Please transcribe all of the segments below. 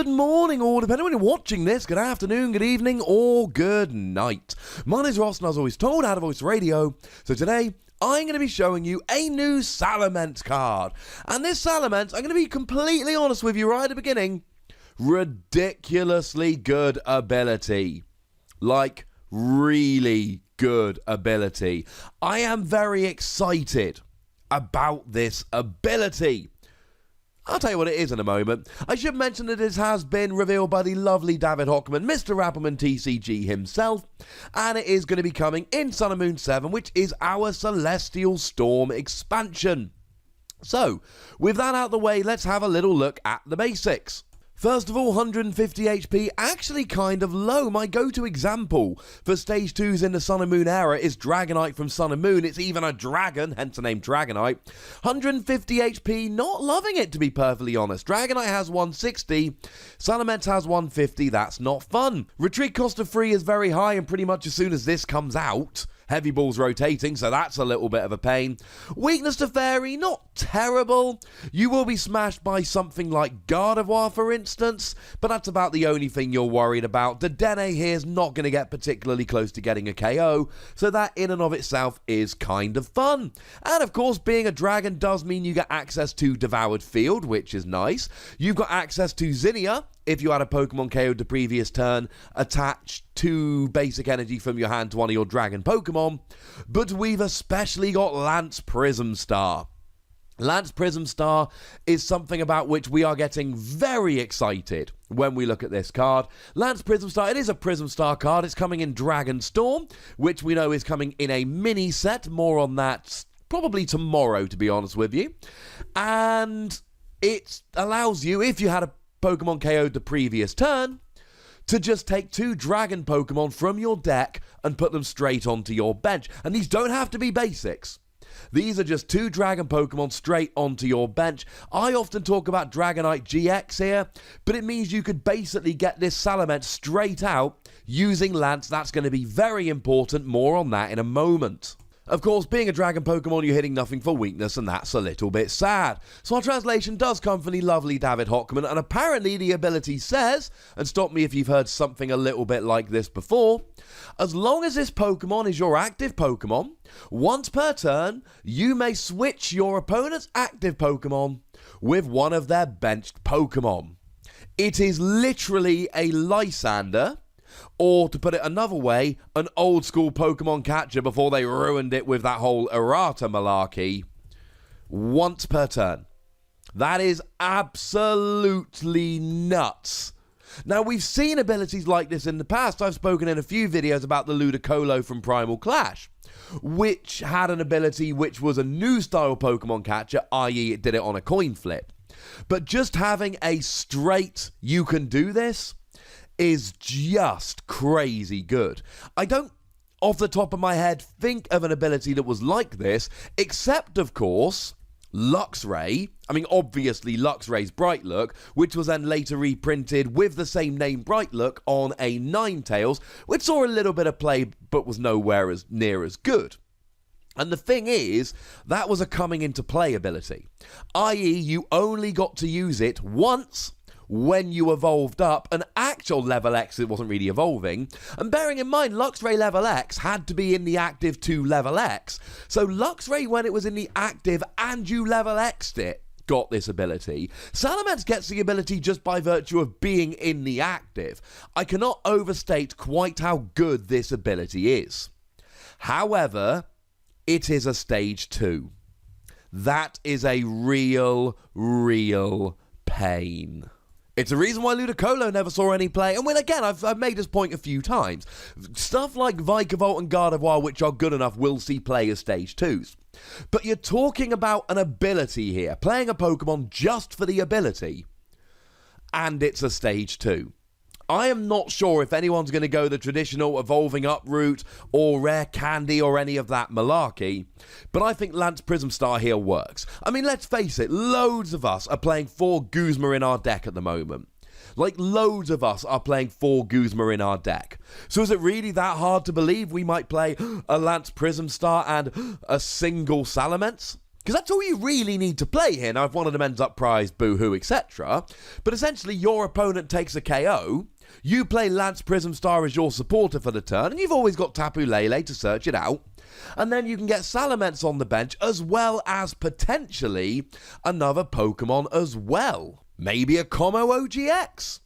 Good morning, or depending on when you're watching this, good afternoon, good evening, or good night. My name is Ross, and as always told, Out of Voice Radio. So today, I'm going to be showing you a new Salamence card. And this Salamence, I'm going to be completely honest with you right at the beginning, ridiculously good ability. Like, really good ability. I am very excited about this ability. I'll tell you what it is in a moment. I should mention that it has been revealed by the lovely David Hochmann, Mr. RappelmannTCG himself, and it is going to be coming in Sun and Moon 7, which is our Celestial Storm expansion. So, with that out of the way, let's have a little look at the basics. First of all, 150 HP, actually kind of low. My go-to example for Stage 2s in the Sun and Moon era is Dragonite from Sun and Moon. It's even a dragon, hence the name Dragonite. 150 HP, not loving it to be perfectly honest. Dragonite has 160, Salamence has 150, that's not fun. Retreat cost of 3 is very high, and pretty much as soon as this comes out, Heavy Ball's rotating, so that's a little bit of a pain. Weakness to Fairy, not terrible. You will be smashed by something like Gardevoir, for instance, but that's about the only thing you're worried about. The Dedenne here is not going to get particularly close to getting a KO, so that in and of itself is kind of fun. And of course, being a dragon does mean you get access to Devoured Field, which is nice. You've got access to Zinnia, if you had a Pokemon KO'd the previous turn, attach 2 basic energy from your hand to one of your dragon Pokemon, but we've especially got Lance Prism Star. Lance Prism Star is something about which we are getting very excited when we look at this card. Lance Prism Star, it is a Prism Star card. It's coming in Dragon Storm, which we know is coming in a mini set. More on that probably tomorrow, to be honest with you. And it allows you, if you had a Pokemon KO'd the previous turn, to just take 2 dragon Pokemon from your deck and put them straight onto your bench. And these don't have to be basics. These are just 2 dragon Pokemon straight onto your bench. I often talk about Dragonite GX here, but it means you could basically get this Salamence straight out using Lance. That's going to be very important. More on that in a moment. Of course, being a dragon Pokemon, you're hitting nothing for weakness, and that's a little bit sad. So our translation does come from the lovely David Hochmann, and apparently the ability says, and stop me if you've heard something a little bit like this before, as long as this Pokemon is your active Pokemon, once per turn, you may switch your opponent's active Pokemon with one of their benched Pokemon. It is literally a Lysander, or to put it another way, an old school Pokemon catcher before they ruined it with that whole errata malarkey, once per turn. That is absolutely nuts. Now, we've seen abilities like this in the past. I've spoken in a few videos about the Ludicolo from Primal Clash, which had an ability which was a new style Pokemon catcher, i.e. it did it on a coin flip. But just having a straight, you can do this, is just crazy good. I don't, off the top of my head, think of an ability that was like this, except, of course, Luxray. I mean, obviously, Luxray's Bright Look, which was then later reprinted with the same name, Bright Look, on a Ninetales, which saw a little bit of play, but was nowhere as near as good. And the thing is, that was a coming into play ability, i.e. you only got to use it once when you evolved up an actual level X. It wasn't really evolving, and bearing in mind Luxray level X had to be in the active to level X, so Luxray, when it was in the active and you level X'd it, got this ability. Salamence gets the ability just by virtue of being in the active. I cannot overstate quite how good this ability is. However, it is a stage 2. That is a real pain. It's a reason why Ludicolo never saw any play, and well, again, I've made this point a few times. Stuff like Vikavolt and Gardevoir, which are good enough, will see play as stage 2s. But you're talking about an ability here, playing a Pokemon just for the ability, and it's a stage 2. I am not sure if anyone's going to go the traditional evolving up route or rare candy or any of that malarkey, but I think Lance Prism Star here works. I mean, let's face it, loads of us are playing 4 Guzma in our deck at the moment. Like, loads of us are playing 4 Guzma in our deck. So is it really that hard to believe we might play a Lance Prism Star and a single Salamence? Because that's all you really need to play here. Now, if one of them ends up prized, boo-hoo, etc. But essentially, your opponent takes a KO. You play Lance Prism Star as your supporter for the turn, and you've always got Tapu Lele to search it out. And then you can get Salamence on the bench, as well as potentially another Pokemon as well. Maybe a Como OGX.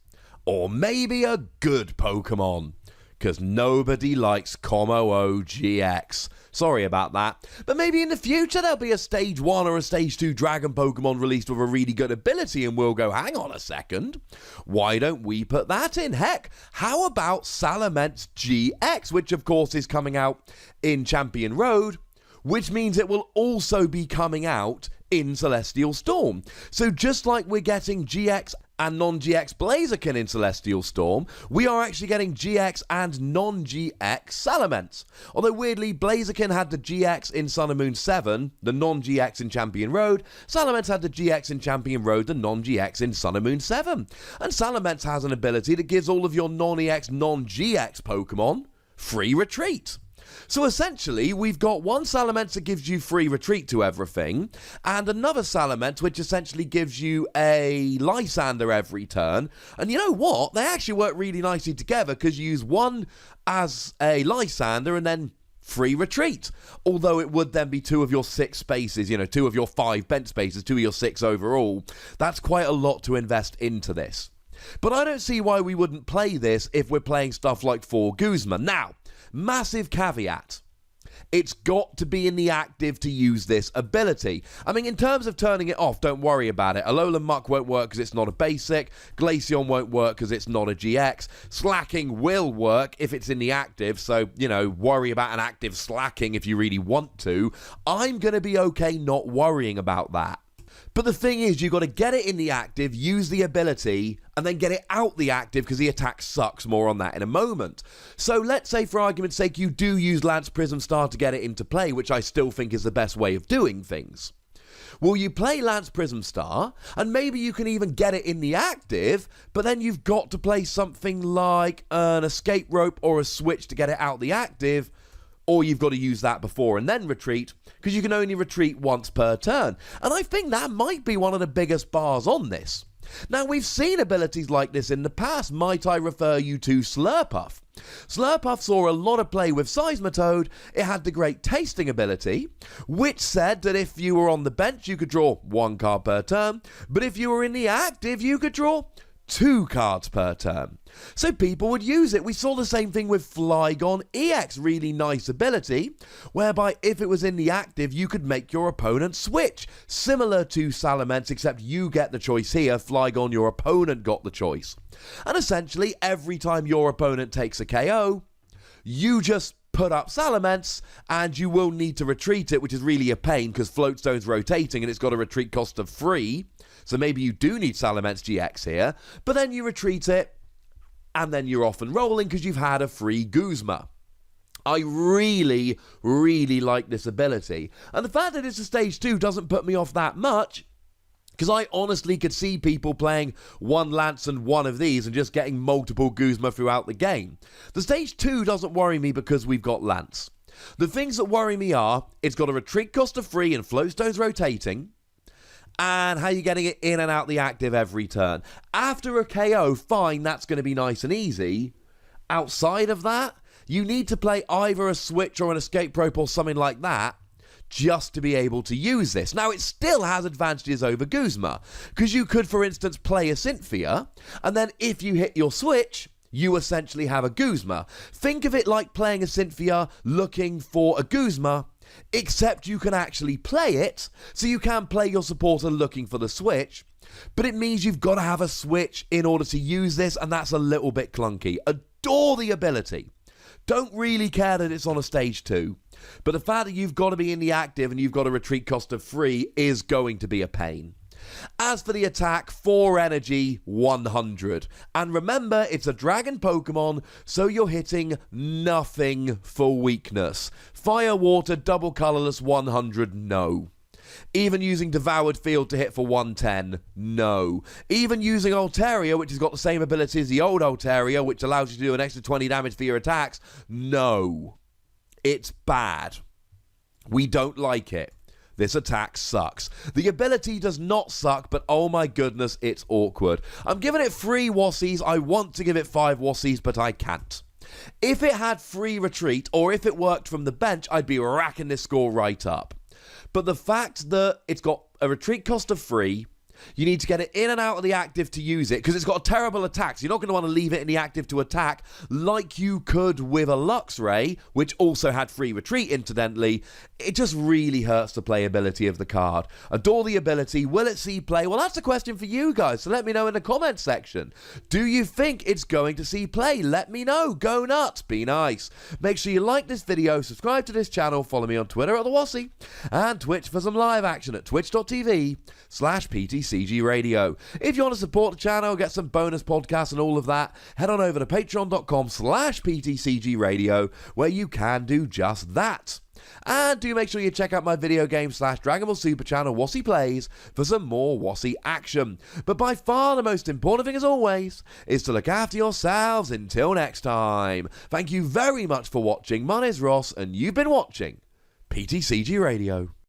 Or maybe a good Pokemon. Because nobody likes Como OGX. Sorry about that. But maybe in the future there'll be a Stage 1 or a Stage 2 Dragon Pokemon released with a really good ability, and we'll go, hang on a second. Why don't we put that in? Heck, how about Salamence GX, which of course is coming out in Champion Road, which means it will also be coming out in Celestial Storm. So just like we're getting GX and non-GX Blaziken in Celestial Storm, we are actually getting GX and non-GX Salamence. Although weirdly, Blaziken had the GX in Sun and Moon 7, the non-GX in Champion Road. Salamence had the GX in Champion Road, the non-GX in Sun and Moon 7. And Salamence has an ability that gives all of your non-EX, non-GX Pokemon free retreat. So essentially, we've got one Salamence that gives you free retreat to everything, and another Salamence which essentially gives you a Lysander every turn. And you know what? They actually work really nicely together, because you use one as a Lysander and then free retreat. Although it would then be 2 of your 6 spaces, 2 of your 5 bench spaces, 2 of your 6 overall. That's quite a lot to invest into this. But I don't see why we wouldn't play this if we're playing stuff like 4 Guzma. Now, massive caveat. It's got to be in the active to use this ability. I mean, in terms of turning it off, don't worry about it. Alolan Muck won't work because it's not a basic. Glaceon won't work because it's not a GX. Slacking will work if it's in the active, so, worry about an active slacking if you really want to. I'm going to be okay not worrying about that. But the thing is, you've got to get it in the active, use the ability, and then get it out the active because the attack sucks. More on that in a moment. So let's say, for argument's sake, you do use Lance Prism Star to get it into play, which I still think is the best way of doing things. Well, you play Lance Prism Star, and maybe you can even get it in the active, but then you've got to play something like an Escape Rope or a Switch to get it out the active, or you've got to use that before and then retreat, because you can only retreat once per turn. And I think that might be one of the biggest bars on this. Now, we've seen abilities like this in the past. Might I refer you to Slurpuff? Slurpuff saw a lot of play with Seismitoad. It had the great tasting ability, which said that if you were on the bench, you could draw 1 card per turn, but if you were in the active, you could draw 2 cards per turn. So people would use it. We saw the same thing with Flygon EX, really nice ability, whereby if it was in the active, you could make your opponent switch. Similar to Salamence, except you get the choice here. Flygon, your opponent got the choice. And essentially, every time your opponent takes a KO, you just put up Salamence, and you will need to retreat it, which is really a pain because Floatstone's rotating and it's got a retreat cost of 3. So maybe you do need Salamence GX here, but then you retreat it, and then you're off and rolling because you've had a free Guzma. I really, really like this ability. And the fact that it's a Stage 2 doesn't put me off that much, because I honestly could see people playing 1 Lance and 1 of these and just getting multiple Guzma throughout the game. The Stage 2 doesn't worry me because we've got Lance. The things that worry me are, it's got a retreat cost of 3 and Floatstone's rotating, and how you're getting it in and out the active every turn. After a KO, fine, that's going to be nice and easy. Outside of that, you need to play either a Switch or an Escape Rope or something like that just to be able to use this. Now, it still has advantages over Guzma, because you could, for instance, play a Cynthia, and then if you hit your Switch, you essentially have a Guzma. Think of it like playing a Cynthia looking for a Guzma, except you can actually play it, so you can play your supporter looking for the Switch, but it means you've got to have a Switch in order to use this, and that's a little bit clunky. Adore the ability. Don't really care that it's on a Stage 2, but the fact that you've got to be in the active and you've got a retreat cost of 3 is going to be a pain. As for the attack, 4 energy, 100. And remember, it's a dragon Pokemon, so you're hitting nothing for weakness. Fire, water, double colorless, 100, no. Even using Devoured Field to hit for 110, no. Even using Altaria, which has got the same ability as the old Altaria, which allows you to do an extra 20 damage for your attacks, no. It's bad. We don't like it. this attack sucks. The ability does not suck, but oh my goodness, it's awkward. I'm giving it 3 wassies. I want to give it 5 wassies, but I can't. If it had free retreat, or if it worked from the bench, I'd be racking this score right up. But the fact that it's got a retreat cost of 3, you need to get it in and out of the active to use it, because it's got a terrible attack, so you're not going to want to leave it in the active to attack, like you could with a Luxray, which also had free retreat, incidentally. It just really hurts the playability of the card. Adore the ability. Will it see play? Well, that's a question for you guys, so let me know in the comments section. Do you think it's going to see play? Let me know. Go nuts. Be nice. Make sure you like this video, subscribe to this channel, follow me on Twitter at @TheWassie, and Twitch for some live action at twitch.tv/PTCGRadio. If you want to support the channel, get some bonus podcasts and all of that, head on over to patreon.com/PTCGRadio, where you can do just that. And do make sure you check out my video game / Dragon Ball Super channel, Wassie Plays, for some more Wassie action. But by far the most important thing, as always, is to look after yourselves until next time. Thank you very much for watching. My name's Ross, and you've been watching PTCG Radio.